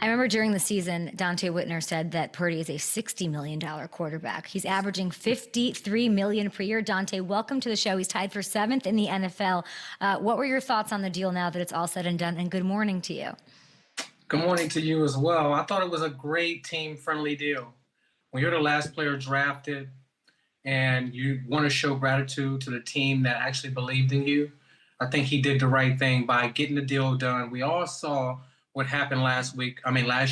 I remember during the season, Donte Whitner said that Purdy is a $60 million quarterback. He's averaging $53 million per year. Donte, welcome to the show. He's tied for 7th in the NFL. What were your thoughts on the deal now that it's all said and done? And good morning to you. Good morning to you as well. I thought it was a great team-friendly deal. When you're the last player drafted and you want to show gratitude to the team that actually believed in you, I think he did the right thing by getting the deal done. We all saw what happened last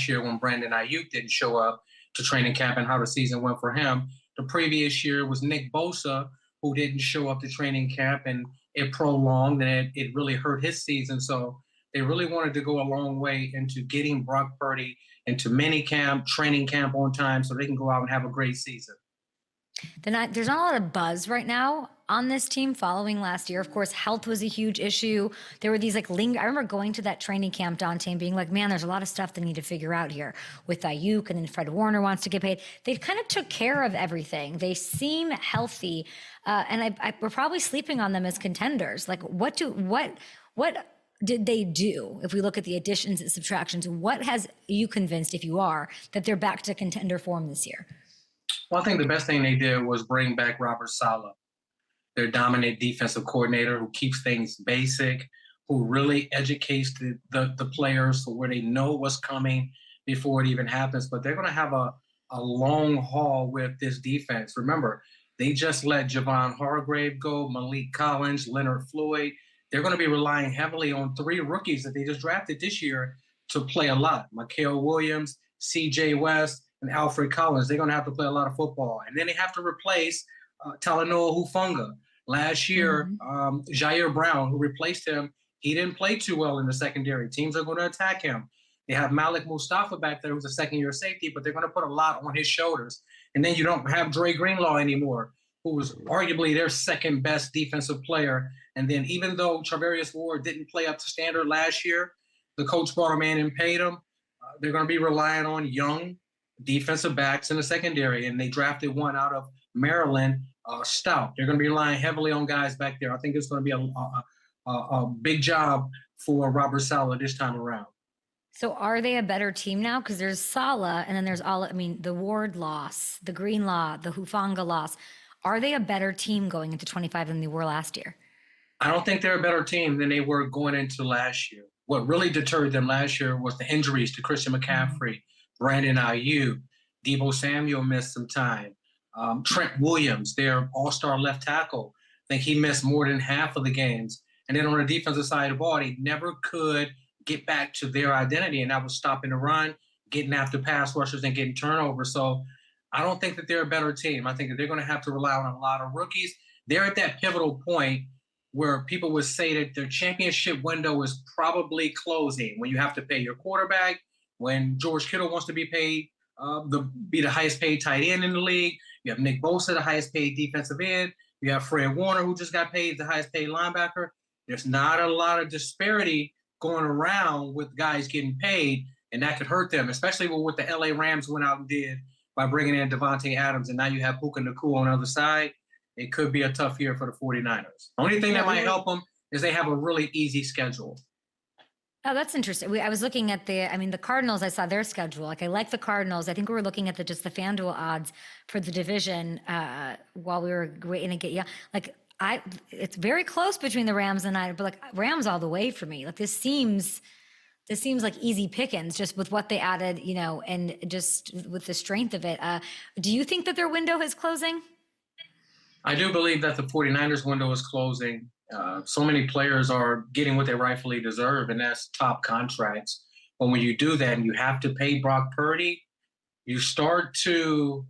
year when Brandon Ayuk didn't show up to training camp and how the season went for him. The previous year was Nick Bosa, who didn't show up to training camp, and it prolonged and it really hurt his season. So they really wanted to go a long way into getting Brock Purdy into mini camp, training camp on time so they can go out and have a great season. There's not a lot of buzz right now on this team following last year. Of course, health was a huge issue. There were these I remember going to that training camp, Donte, and being like, man, there's a lot of stuff they need to figure out here with Ayuk, and then Fred Warner wants to get paid. They kind of took care of everything. They seem healthy. And we're probably sleeping on them as contenders. Like what did they do? If we look at the additions and subtractions, what has you convinced, if you are, that they're back to contender form this year? Well, I think the best thing they did was bring back Robert Saleh, their dominant defensive coordinator who keeps things basic, who really educates the players so where they know what's coming before it even happens. But they're going to have a long haul with this defense. Remember, they just let Javon Hargrave go, Malik Collins, Leonard Floyd. They're going to be relying heavily on 3 rookies that they just drafted this year to play a lot. Mikael Williams, C.J. West, and Alfred Collins. They're going to have to play a lot of football. And then they have to replace Talanoa Hufanga. Last year, Jair Brown, who replaced him, he didn't play too well in the secondary. Teams are going to attack him. They have Malik Mustafa back there, who's a second-year safety, but they're going to put a lot on his shoulders. And then you don't have Dre Greenlaw anymore, who was arguably their second-best defensive player. And then even though Charvarius Ward didn't play up to standard last year, the coach brought him in and paid him. They're going to be relying on young defensive backs in the secondary, and they drafted one out of Maryland, Stout. They're going to be relying heavily on guys back there. I think it's going to be a big job for Robert Saleh this time around. So are they a better team now? Because there's Saleh, and then there's the Ward loss, the Greenlaw, the Hufanga loss. Are they a better team going into 25 than they were last year? I don't think they're a better team than they were going into last year. What really deterred them last year was the injuries to Christian McCaffrey, Brandon Ayuk, Deebo Samuel missed some time. Trent Williams, their all-star left tackle, I think he missed more than half of the games. And then on the defensive side of the ball, they never could get back to their identity, and that was stopping the run, getting after pass rushers, and getting turnovers. So I don't think that they're a better team. I think that they're going to have to rely on a lot of rookies. They're at that pivotal point where people would say that their championship window is probably closing, when you have to pay your quarterback, when George Kittle wants to be paid, be the highest paid tight end in the league. You have Nick Bosa, the highest paid defensive end. You have Fred Warner, who just got paid the highest paid linebacker. There's not a lot of disparity going around with guys getting paid, and that could hurt them, especially with what the LA Rams went out and did by bringing in Devontae Adams, and now you have Puka Nacua on the other side. It could be a tough year for the 49ers. The only thing that might help them is they have a really easy schedule. Oh, that's interesting. I was looking at the Cardinals, I saw their schedule. I like the Cardinals. I think we were looking at just the FanDuel odds for the division while we were waiting to get you. It's very close between the Rams and I, but Rams all the way for me. This seems like easy pickings just with what they added, and just with the strength of it. Do you think that their window is closing? I do believe that the 49ers window is closing. So many players are getting what they rightfully deserve, and that's top contracts. But when you do that and you have to pay Brock Purdy, you start to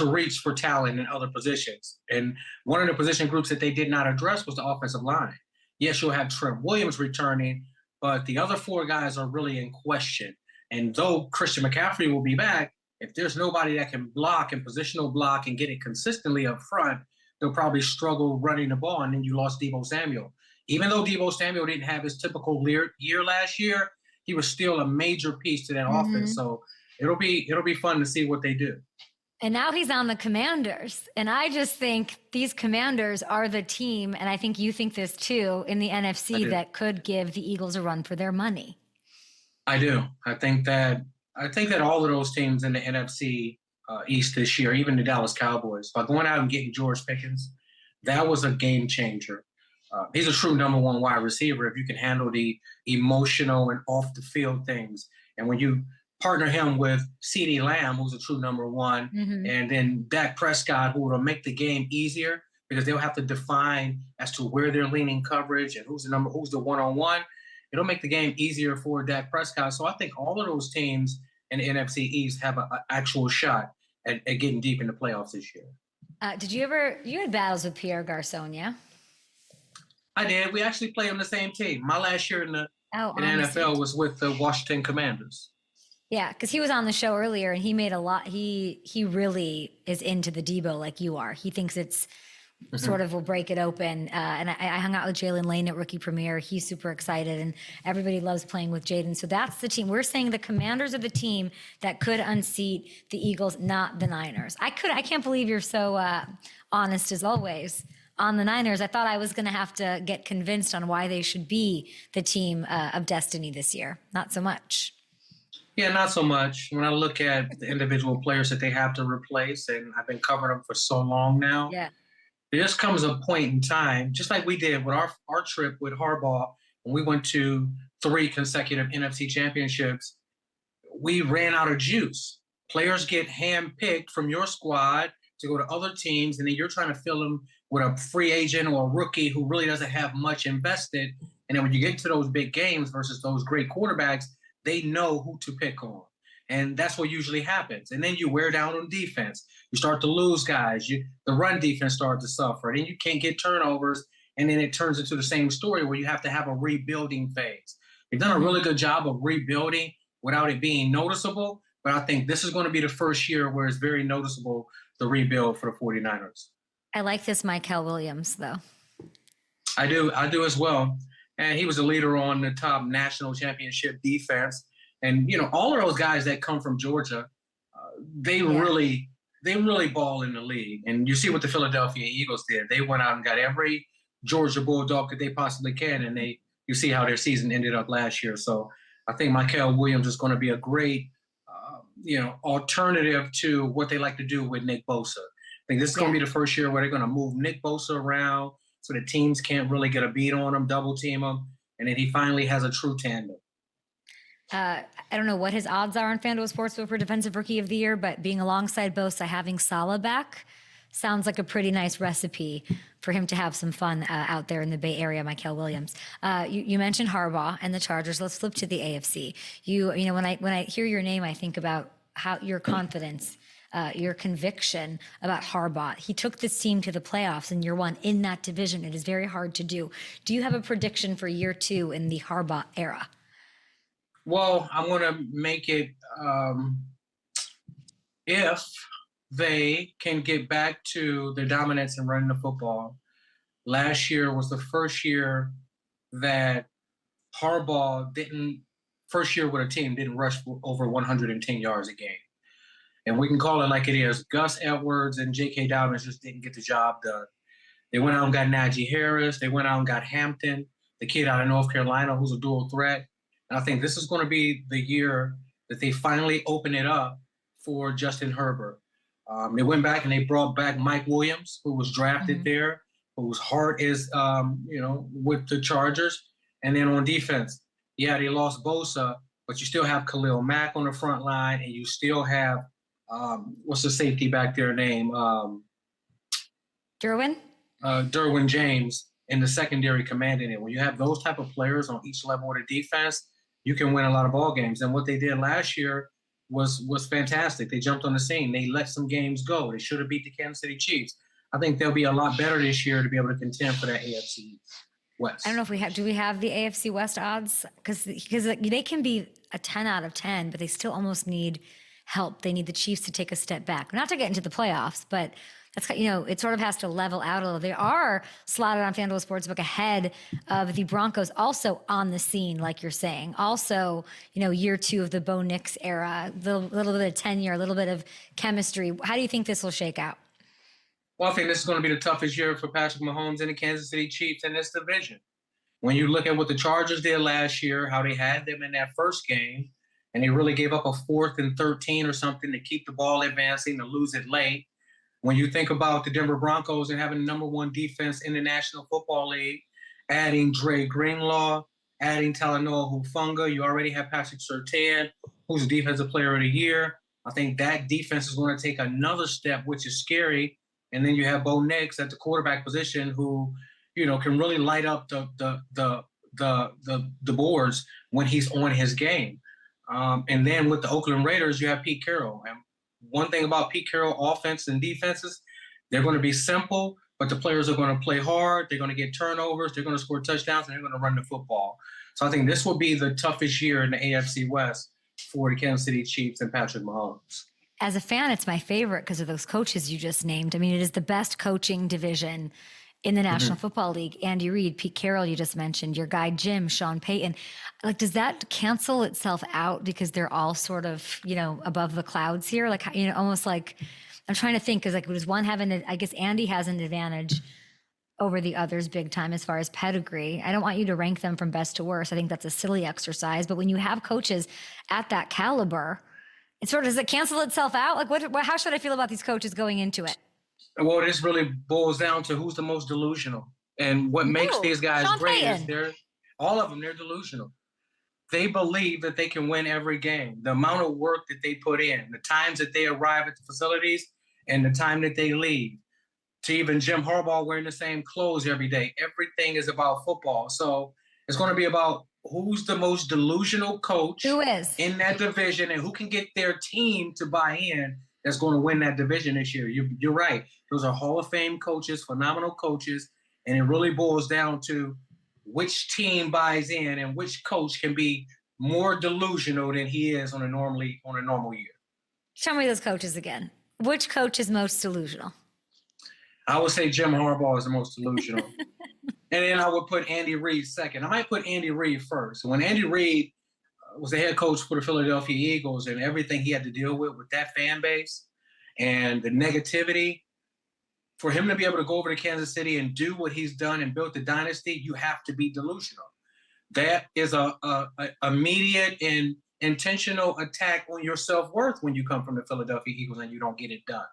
reach for talent in other positions. And one of the position groups that they did not address was the offensive line. Yes, you'll have Trent Williams returning, but the other 4 guys are really in question. And though Christian McCaffrey will be back, if there's nobody that can block and positional block and get it consistently up front, they'll probably struggle running the ball. And then you lost Deebo Samuel. Even though Deebo Samuel didn't have his typical year last year, he was still a major piece to that offense. So it'll be fun to see what they do. And now he's on the Commanders. And I just think these Commanders are the team, and I think you think this too, in the NFC that could give the Eagles a run for their money. I do. I think that all of those teams in the NFC East this year, even the Dallas Cowboys, by going out and getting George Pickens, that was a game changer. He's a true number one wide receiver if you can handle the emotional and off the field things. And when you partner him with CeeDee Lamb, who's a true number one, Mm-hmm. and then Dak Prescott, who will make the game easier because they'll have to define as to where they're leaning coverage and who's the one-on-one. It'll make the game easier for Dak Prescott. So I think all of those teams in the NFC East have an actual shot at getting deep in the playoffs this year. You had battles with Pierre Garçon, yeah? I did. We actually played on the same team. My last year in the Honestly. NFL was with the Washington Commanders. Yeah, because he was on the show earlier and he made a lot. He really is into the Debo like you are. He thinks it's sort of will break it open. And I hung out with Jalen Lane at Rookie Premiere. He's super excited and everybody loves playing with Jaden. So that's the team. We're saying the Commanders are the team that could unseat the Eagles, not the Niners. I can't believe you're so honest as always on the Niners. I thought I was going to have to get convinced on why they should be the team of destiny this year. Not so much. Yeah, not so much. When I look at the individual players that they have to replace, and I've been covering them for so long now, Yeah. there just comes a point in time, just like we did with our trip with Harbaugh, when we went to 3 consecutive NFC championships, we ran out of juice. Players get handpicked from your squad to go to other teams, and then you're trying to fill them with a free agent or a rookie who really doesn't have much invested. And then when you get to those big games versus those great quarterbacks, they know who to pick on. And that's what usually happens. And then you wear down on defense. You start to lose guys. The run defense starts to suffer. Then you can't get turnovers. And then it turns into the same story where you have to have a rebuilding phase. They've done a really good job of rebuilding without it being noticeable. But I think this is going to be the first year where it's very noticeable, the rebuild for the 49ers. I like this Michael Williams, though. I do as well. And he was a leader on the top national championship defense. And, all of those guys that come from Georgia, they really ball in the league. And you see what the Philadelphia Eagles did. They went out and got every Georgia Bulldog that they possibly can. And you see how their season ended up last year. So I think Michael Williams is going to be a great, alternative to what they like to do with Nick Bosa. I think this is going to be the first year where they're going to move Nick Bosa around so the teams can't really get a beat on him, double team him. And then he finally has a true tandem. I don't know what his odds are on FanDuel Sportsbook for Defensive Rookie of the Year, but being alongside Bosa, having Saleh back sounds like a pretty nice recipe for him to have some fun out there in the Bay Area. Michael Williams. You mentioned Harbaugh and the Chargers. Let's flip to the AFC. When I hear your name, I think about how your confidence, your conviction about Harbaugh. He took this team to the playoffs in year 1 in that division. It is very hard to do. Do you have a prediction for year 2 in the Harbaugh era? Well, I'm going to make it if they can get back to their dominance in running the football. Last year was the first year that Harbaugh first year with a team didn't rush for over 110 yards a game. And we can call it like it is. Gus Edwards and J.K. Dobbins just didn't get the job done. They went out and got Najee Harris. They went out and got Hampton, the kid out of North Carolina who's a dual threat. And I think this is going to be the year that they finally open it up for Justin Herbert. They went back and they brought back Mike Williams, who was drafted there, whose heart is, with the Chargers. And then on defense, they lost Bosa, but you still have Khalil Mack on the front line, and you still have, what's the safety back there name? Derwin? Derwin James in the secondary commanding it. When you have those type of players on each level of the defense, you can win a lot of ball games. And what they did last year was fantastic. They jumped on the scene. They let some games go. They should have beat the Kansas City Chiefs. I think they'll be a lot better this year to be able to contend for that AFC West. I don't know if do we have the AFC West odds? Because they can be a 10 out of 10, but they still almost need help. They need the Chiefs to take a step back. Not to get into the playoffs, but that's, it sort of has to level out a little. They are slotted on FanDuel Sportsbook ahead of the Broncos, also on the scene, like you're saying. Also, year 2 of the Bo Nix era, the little bit of tenure, a little bit of chemistry. How do you think this will shake out? Well, I think this is going to be the toughest year for Patrick Mahomes and the Kansas City Chiefs in this division. When you look at what the Chargers did last year, how they had them in that first game, and they really gave up a 4th and 13 or something to keep the ball advancing to lose it late. When you think about the Denver Broncos and having the #1 defense in the National Football League, adding Dre Greenlaw, adding Talanoa Hufanga, you already have Patrick Surtain, who's a Defensive Player of the Year. I think that defense is going to take another step, which is scary. And then you have Bo Nix at the quarterback position, who, can really light up the boards when he's on his game. And then with the Oakland Raiders, you have Pete Carroll. And one thing about Pete Carroll offense and defenses, they're going to be simple, but the players are going to play hard. They're going to get turnovers. They're going to score touchdowns, and they're going to run the football. So I think this will be the toughest year in the AFC West for the Kansas City Chiefs and Patrick Mahomes. As a fan, it's my favorite because of those coaches you just named. I mean, it is the best coaching division in the National Football League. Andy Reid, Pete Carroll, you just mentioned, your guy Jim, Sean Payton. Like, does that cancel itself out because they're all sort of, above the clouds here? Like, almost like, I'm trying to think, because does one have I guess Andy has an advantage over the others big time as far as pedigree. I don't want you to rank them from best to worst. I think that's a silly exercise. But when you have coaches at that caliber, does it cancel itself out? Like, how should I feel about these coaches going into it? Well, this really boils down to who's the most delusional. And what makes these guys Sean great Payton. is all of them, they're delusional. They believe that they can win every game. The amount of work that they put in, the times that they arrive at the facilities, and the time that they leave. To even Jim Harbaugh wearing the same clothes every day. Everything is about football. So it's going to be about who's the most delusional coach in that division and who can get their team to buy in that's going to win that division this year. You're right. Those are Hall of Fame coaches, phenomenal coaches, and it really boils down to which team buys in and which coach can be more delusional than he is on a normal year. Show me those coaches again. Which coach is most delusional? I would say Jim Harbaugh is the most delusional. And then I would put Andy Reid second. I might put Andy Reid first. When Andy Reid was the head coach for the Philadelphia Eagles and everything he had to deal with that fan base and the negativity, for him to be able to go over to Kansas City and do what he's done and built the dynasty, you have to be delusional. That is a immediate and intentional attack on your self-worth when you come from the Philadelphia Eagles and you don't get it done.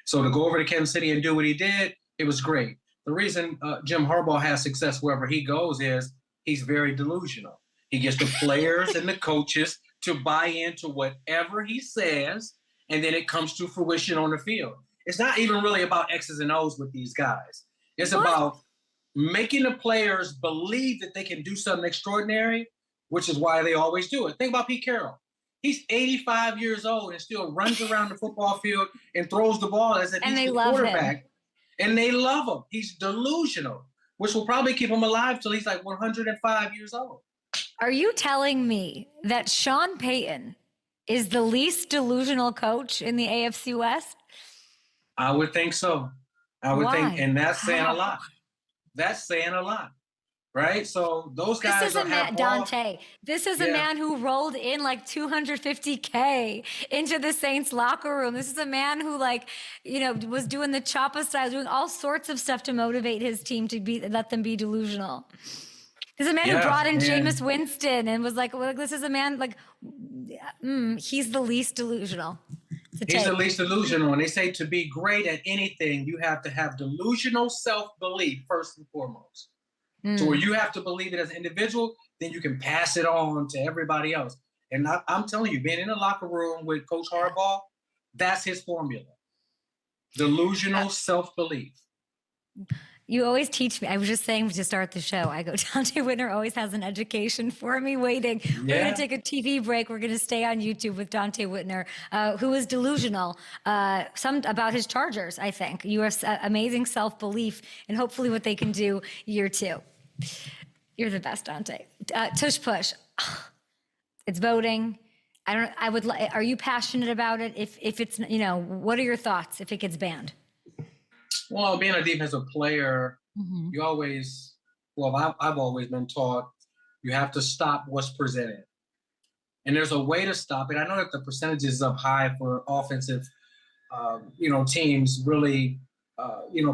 So to go over to Kansas City and do what he did, it was great. The reason Jim Harbaugh has success wherever he goes is he's very delusional. He gets the players and the coaches to buy into whatever he says, and then it comes to fruition on the field. It's not even really about X's and O's with these guys. It's about making the players believe that they can do something extraordinary, which is why they always do it. Think about Pete Carroll. He's 85 years old and still runs around the football field and throws the ball as if he's the quarterback. And they love him. He's delusional, which will probably keep him alive till he's like 105 years old. Are you telling me that Sean Payton is the least delusional coach in the AFC West? I would think so. I would think, and that's saying a lot. That's saying a lot. Right? So those guys this is a man, Donte. This is a man who rolled in like $250K into the Saints locker room. This is a man who was doing the Choppa style, doing all sorts of stuff to motivate his team to let them be delusional. This is a man who brought in Jameis Winston and was like, this is a man he's the least delusional. He's the least delusional. And they say to be great at anything, you have to have delusional self-belief first and foremost. So where you have to believe it as an individual, then you can pass it on to everybody else. And I'm telling you, being in the locker room with Coach Harbaugh, that's his formula. Delusional self-belief. You always teach me. I was just saying to start the show, I go, Donte Whitner always has an education for me waiting. Yeah. We're going to take a TV break. We're going to stay on YouTube with Donte Whitner, who is delusional. Some about his Chargers, I think. You have amazing self-belief and hopefully what they can do year two. You're the best, Donte. Tush push. It's voting. Are you passionate about it? If it's, what are your thoughts if it gets banned? Well, being a defensive player, you always, I've always been taught you have to stop what's presented. And there's a way to stop it. I know that the percentage is up high for offensive, teams really,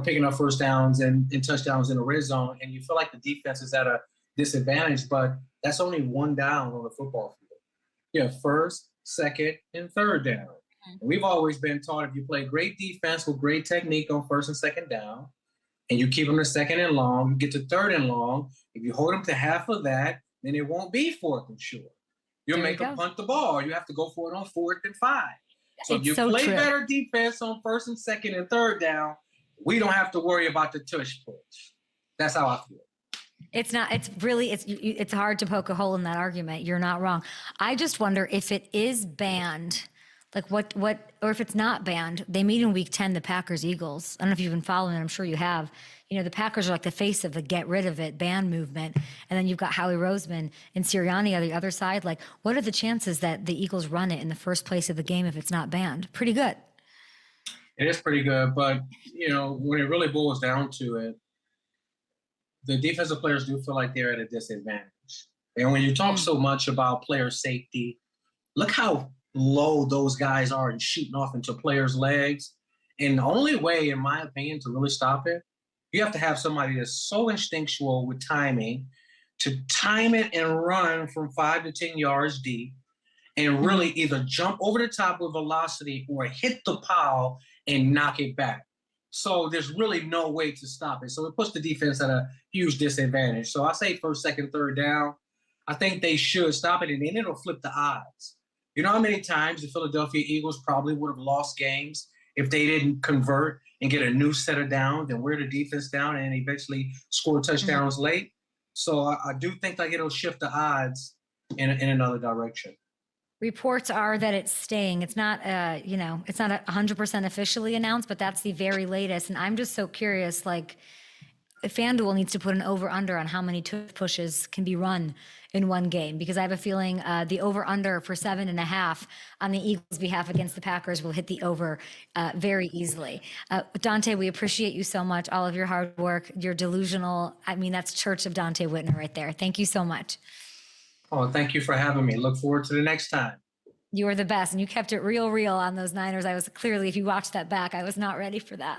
picking up first downs and touchdowns in the red zone. And you feel like the defense is at disadvantage, but that's only one down on the football field. You have first, second, and third down. And we've always been taught if you play great defense with great technique on first and second down, and you keep them to second and long, you get to third and long. If you hold them to half of that, then it won't be fourth and short. You'll make them punt the ball. You have to go for it on 4th and 5. So if you play better defense on first and second and third down, we don't have to worry about the tush push. That's how I feel. It's not, it's hard to poke a hole in that argument. You're not wrong. I just wonder if it is banned, like or if it's not banned. They meet in week 10, the Packers Eagles. I don't know if you've been following it. I'm sure you have. You know, the Packers are like the face of the get rid of it ban movement. And then you've got Howie Roseman and Sirianni on the other side. Like, what are the chances that the Eagles run it in the first place of the game if it's not banned? Pretty good. It is pretty good. But, you know, when it really boils down to it, the defensive players do feel like they're at a disadvantage. And when you talk so much about player safety, look how low those guys are and shooting off into players' legs. And the only way, in my opinion, to really stop it, you have to have somebody that's so instinctual with timing to time it and run from 5 to 10 yards deep and really either jump over the top with velocity or hit the pile and knock it back. So there's really no way to stop it. So it puts the defense at a huge disadvantage. So I say first, second, third down. I think they should stop it, and then it'll flip the odds. You know how many times the Philadelphia Eagles probably would have lost games if they didn't convert and get a new set of downs and wear the defense down and eventually score touchdowns late? So I do think like it'll shift the odds in another direction. Reports are that it's staying. It's not, it's not 100% officially announced, but that's the very latest. And I'm just so curious, like, FanDuel needs to put an over-under on how many pushes can be run in one game, because I have a feeling the over-under for 7.5 on the Eagles' behalf against the Packers will hit the over very easily. Donte, we appreciate you so much, all of your hard work, your delusional, I mean, that's Church of Donte Whitner right there. Thank you so much. Oh, thank you for having me. Look forward to the next time. You were the best, and you kept it real on those Niners. I was clearly, if you watched that back, I was not ready for that.